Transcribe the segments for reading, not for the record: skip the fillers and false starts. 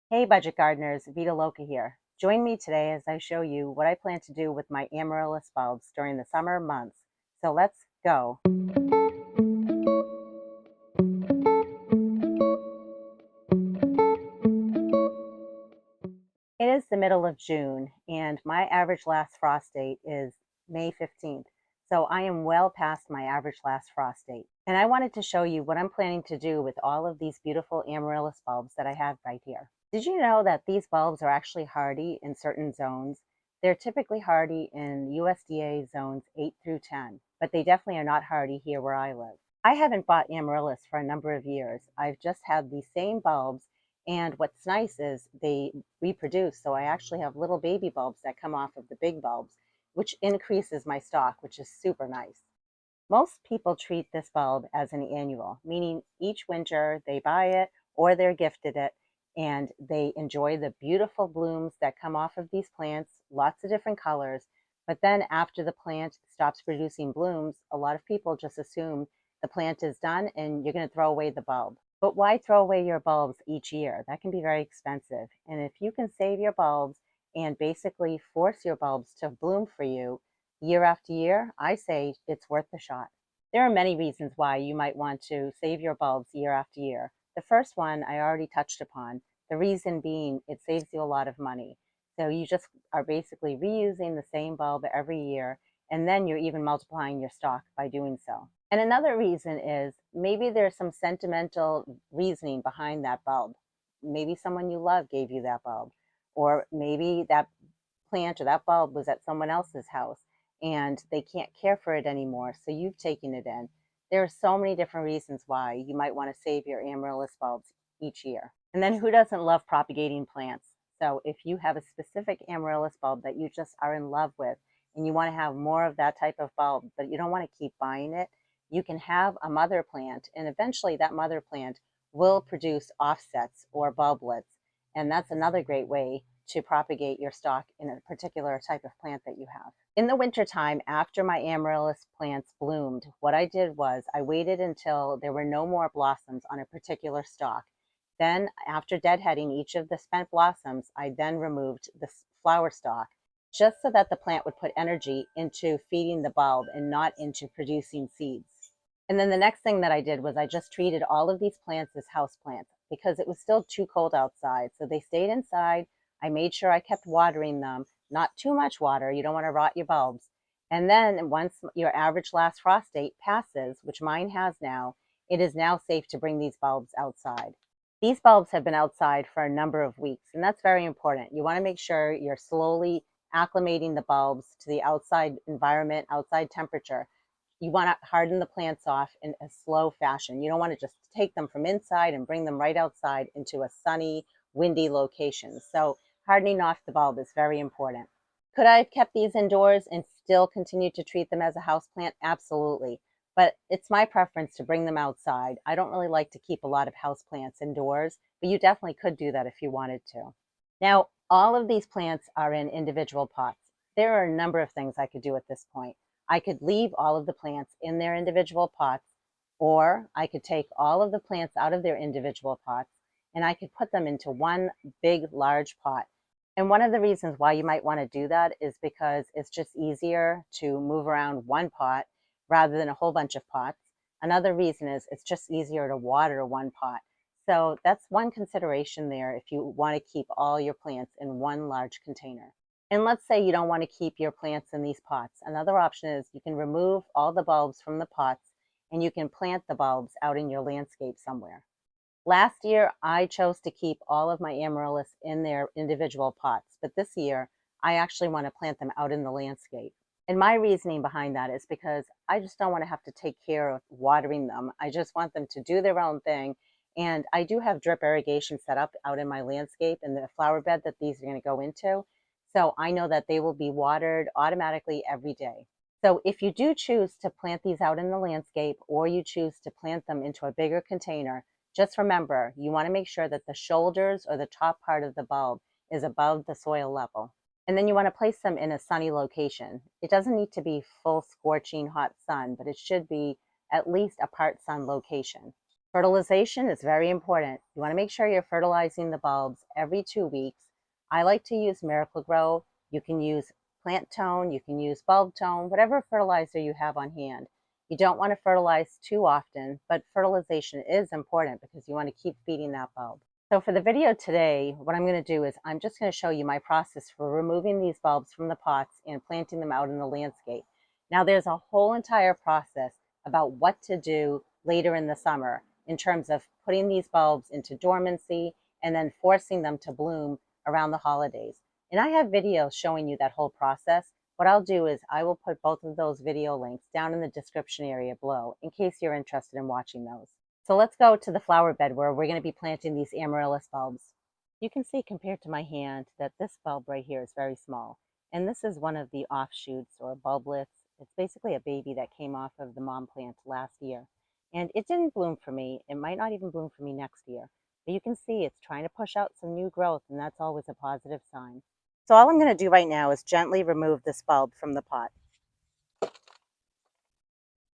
Hey budget gardeners, Vita Loca here. Join me today as I show you what I plan to do with my amaryllis bulbs during the summer months. So let's go. It is the middle of June and my average last frost date is May 15th. So I am well past my average last frost date. And I wanted to show you what I'm planning to do with all of these beautiful amaryllis bulbs that I have right here. Did you know that these bulbs are actually hardy in certain zones? They're typically hardy in USDA zones 8 through 10, but they definitely are not hardy here where I live. I haven't bought amaryllis for a number of years. I've just had these same bulbs, and what's nice is they reproduce. So I actually have little baby bulbs that come off of the big bulbs, which increases my stock, which is super nice. Most people treat this bulb as an annual, meaning each winter they buy it or they're gifted it and they enjoy the beautiful blooms that come off of these plants, lots of different colors. But then after the plant stops producing blooms, a lot of people just assume the plant is done and you're going to throw away the bulb. But why throw away your bulbs each year? That can be very expensive. And if you can save your bulbs and basically force your bulbs to bloom for you year after year, I say it's worth the shot. There are many reasons why you might want to save your bulbs year after year. The first one I already touched upon, the reason being it saves you a lot of money. So you just are basically reusing the same bulb every year, and then you're even multiplying your stock by doing so. And another reason is maybe there's some sentimental reasoning behind that bulb. Maybe someone you love gave you that bulb, or maybe that plant or that bulb was at someone else's house and they can't care for it anymore, so you've taken it in. There are so many different reasons why you might want to save your amaryllis bulbs each year. And then who doesn't love propagating plants? So if you have a specific amaryllis bulb that you just are in love with and you want to have more of that type of bulb, but you don't want to keep buying it, you can have a mother plant, and eventually that mother plant will produce offsets or bulblets. And that's another great way to propagate your stock in a particular type of plant that you have. In the wintertime, after my amaryllis plants bloomed, what I did was I waited until there were no more blossoms on a particular stalk. Then, after deadheading each of the spent blossoms, I then removed the flower stalk just so that the plant would put energy into feeding the bulb and not into producing seeds. And then the next thing that I did was I just treated all of these plants as house plants because it was still too cold outside. So they stayed inside. I made sure I kept watering them, not too much water. You don't want to rot your bulbs. And then once your average last frost date passes, which mine has now, it is now safe to bring these bulbs outside. These bulbs have been outside for a number of weeks, and that's very important. You want to make sure you're slowly acclimating the bulbs to the outside environment, outside temperature. You want to harden the plants off in a slow fashion. You don't want to just take them from inside and bring them right outside into a sunny, windy location. So hardening off the bulb is very important. Could I have kept these indoors and still continued to treat them as a house plant? Absolutely. But it's my preference to bring them outside. I don't really like to keep a lot of house plants indoors, but you definitely could do that if you wanted to. Now, all of these plants are in individual pots. There are a number of things I could do at this point. I could leave all of the plants in their individual pots, or I could take all of the plants out of their individual pots and I could put them into one big, large pot. And one of the reasons why you might want to do that is because it's just easier to move around one pot rather than a whole bunch of pots. Another reason is it's just easier to water one pot. So that's one consideration there if you want to keep all your plants in one large container. And let's say you don't want to keep your plants in these pots. Another option is you can remove all the bulbs from the pots and you can plant the bulbs out in your landscape somewhere. Last year, I chose to keep all of my amaryllis in their individual pots, but this year, I actually want to plant them out in the landscape. And my reasoning behind that is because I just don't want to have to take care of watering them. I just want them to do their own thing. And I do have drip irrigation set up out in my landscape in the flower bed that these are going to go into. So I know that they will be watered automatically every day. So if you do choose to plant these out in the landscape or you choose to plant them into a bigger container, just remember, you want to make sure that the shoulders or the top part of the bulb is above the soil level. And then you want to place them in a sunny location. It doesn't need to be full scorching hot sun, but it should be at least a part sun location. Fertilization is very important. You want to make sure you're fertilizing the bulbs every 2 weeks. I like to use Miracle Grow. You can use plant tone, you can use bulb tone, whatever fertilizer you have on hand. You don't want to fertilize too often, but fertilization is important because you want to keep feeding that bulb. So for the video today, what I'm going to do is I'm just going to show you my process for removing these bulbs from the pots and planting them out in the landscape. Now there's a whole entire process about what to do later in the summer in terms of putting these bulbs into dormancy and then forcing them to bloom around the holidays. And I have videos showing you that whole process. What I'll do is I will put both of those video links down in the description area below in case you're interested in watching those. So let's go to the flower bed where we're going to be planting these amaryllis bulbs. You can see compared to my hand that this bulb right here is very small. And this is one of the offshoots or bulblets. It's basically a baby that came off of the mom plant last year. And it didn't bloom for me. It might not even bloom for me next year. But you can see it's trying to push out some new growth, and that's always a positive sign. So all I'm going to do right now is gently remove this bulb from the pot.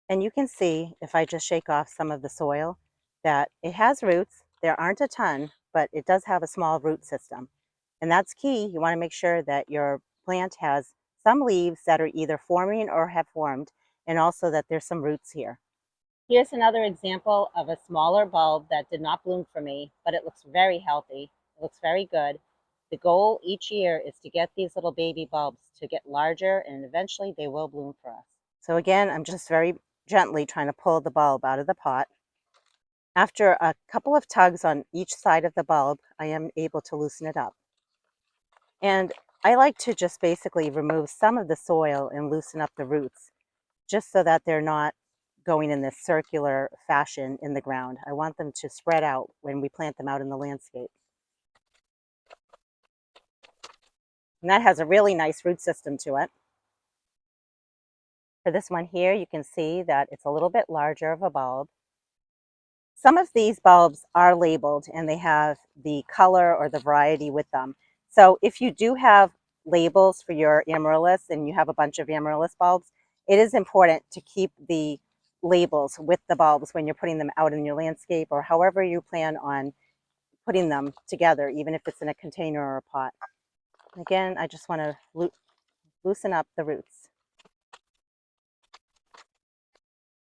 And you can see, if I just shake off some of the soil, that it has roots. There aren't a ton, but it does have a small root system. And that's key. You want to make sure that your plant has some leaves that are either forming or have formed, and also that there's some roots here. Here's another example of a smaller bulb that did not bloom for me, but it looks very healthy. It looks very good. The goal each year is to get these little baby bulbs to get larger, and eventually they will bloom for us. So again, I'm just very gently trying to pull the bulb out of the pot. After a couple of tugs on each side of the bulb, I am able to loosen it up. And I like to just basically remove some of the soil and loosen up the roots, just so that they're not going in this circular fashion in the ground. I want them to spread out when we plant them out in the landscape. And that has a really nice root system to it. For this one here, you can see that it's a little bit larger of a bulb. Some of these bulbs are labeled and they have the color or the variety with them. So if you do have labels for your amaryllis and you have a bunch of amaryllis bulbs, it is important to keep the labels with the bulbs when you're putting them out in your landscape or however you plan on putting them together, even if it's in a container or a pot. Again, I just want to loosen up the roots.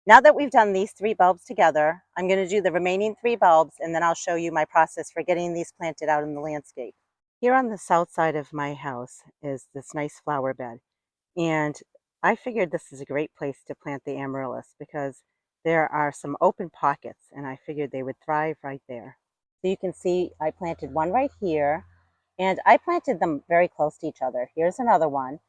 Now that we've done these 3 bulbs together, I'm going to do the remaining 3 bulbs, and then I'll show you my process for getting these planted out in the landscape. Here on the south side of my house is this nice flower bed, and I figured this is a great place to plant the amaryllis because there are some open pockets, and I figured they would thrive right there. So you can see I planted one right here, and I planted them very close to each other. Here's another one,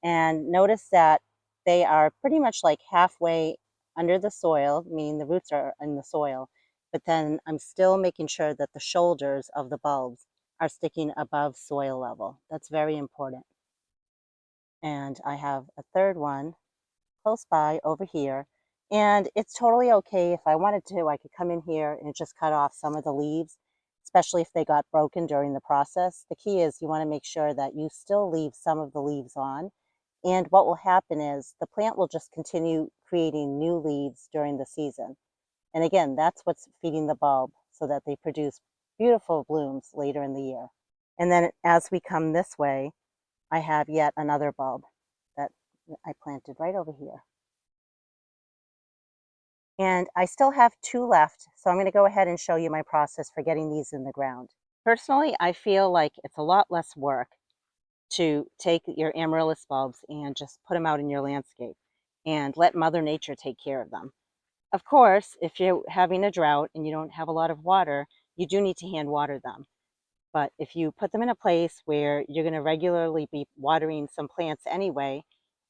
and notice that they are pretty much like halfway under the soil, meaning the roots are in the soil, but then I'm still making sure that the shoulders of the bulbs are sticking above soil level. That's very important. And I have a third one close by over here, and it's totally okay. If I wanted to, I could come in here and just cut off some of the leaves, especially if they got broken during the process. The key is you want to make sure that you still leave some of the leaves on. And what will happen is the plant will just continue creating new leaves during the season. And again, that's what's feeding the bulb so that they produce beautiful blooms later in the year. And then as we come this way, I have yet another bulb that I planted right over here. And I still have 2 left, so I'm going to go ahead and show you my process for getting these in the ground. Personally, I feel like it's a lot less work to take your amaryllis bulbs and just put them out in your landscape and let Mother Nature take care of them. Of course, if you're having a drought and you don't have a lot of water, you do need to hand water them. But if you put them in a place where you're going to regularly be watering some plants anyway,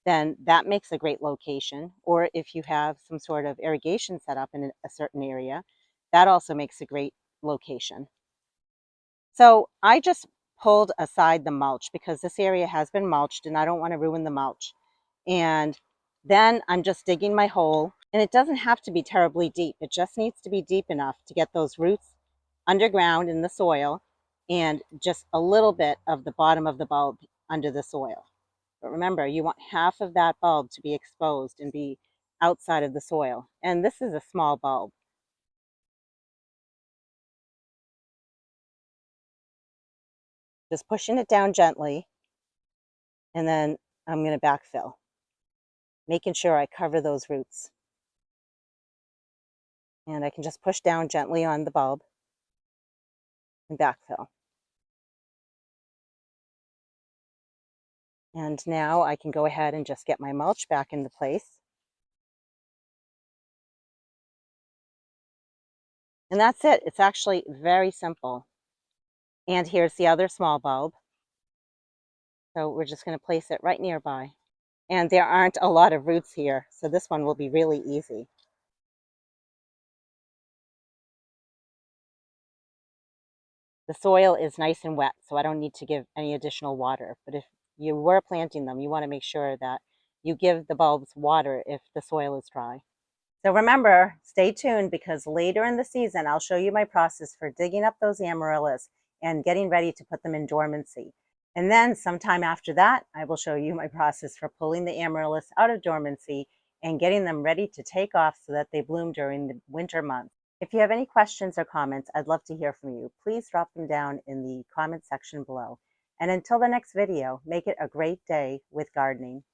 then that makes a great location. Or if you have some sort of irrigation set up in a certain area, that also makes a great location. So I just pulled aside the mulch because this area has been mulched and I don't want to ruin the mulch. And then I'm just digging my hole, and it doesn't have to be terribly deep. It just needs to be deep enough to get those roots underground in the soil and just a little bit of the bottom of the bulb under the soil. But remember, you want half of that bulb to be exposed and be outside of the soil. And this is a small bulb. just pushing it down gently, and then I'm going to backfill, making sure I cover those roots. And I can just push down gently on the bulb and backfill. And now I can go ahead and just get my mulch back into place. And that's it. It's actually very simple. And here's the other small bulb. So we're just going to place it right nearby. And there aren't a lot of roots here, so this one will be really easy. The soil is nice and wet, so I don't need to give any additional water. But if you were planting them, you want to make sure that you give the bulbs water if the soil is dry. So remember, stay tuned, because later in the season, I'll show you my process for digging up those amaryllis and getting ready to put them in dormancy. And then sometime after that, I will show you my process for pulling the amaryllis out of dormancy and getting them ready to take off so that they bloom during the winter months. If you have any questions or comments, I'd love to hear from you. Please drop them down in the comment section below. And until the next video, make it a great day with gardening.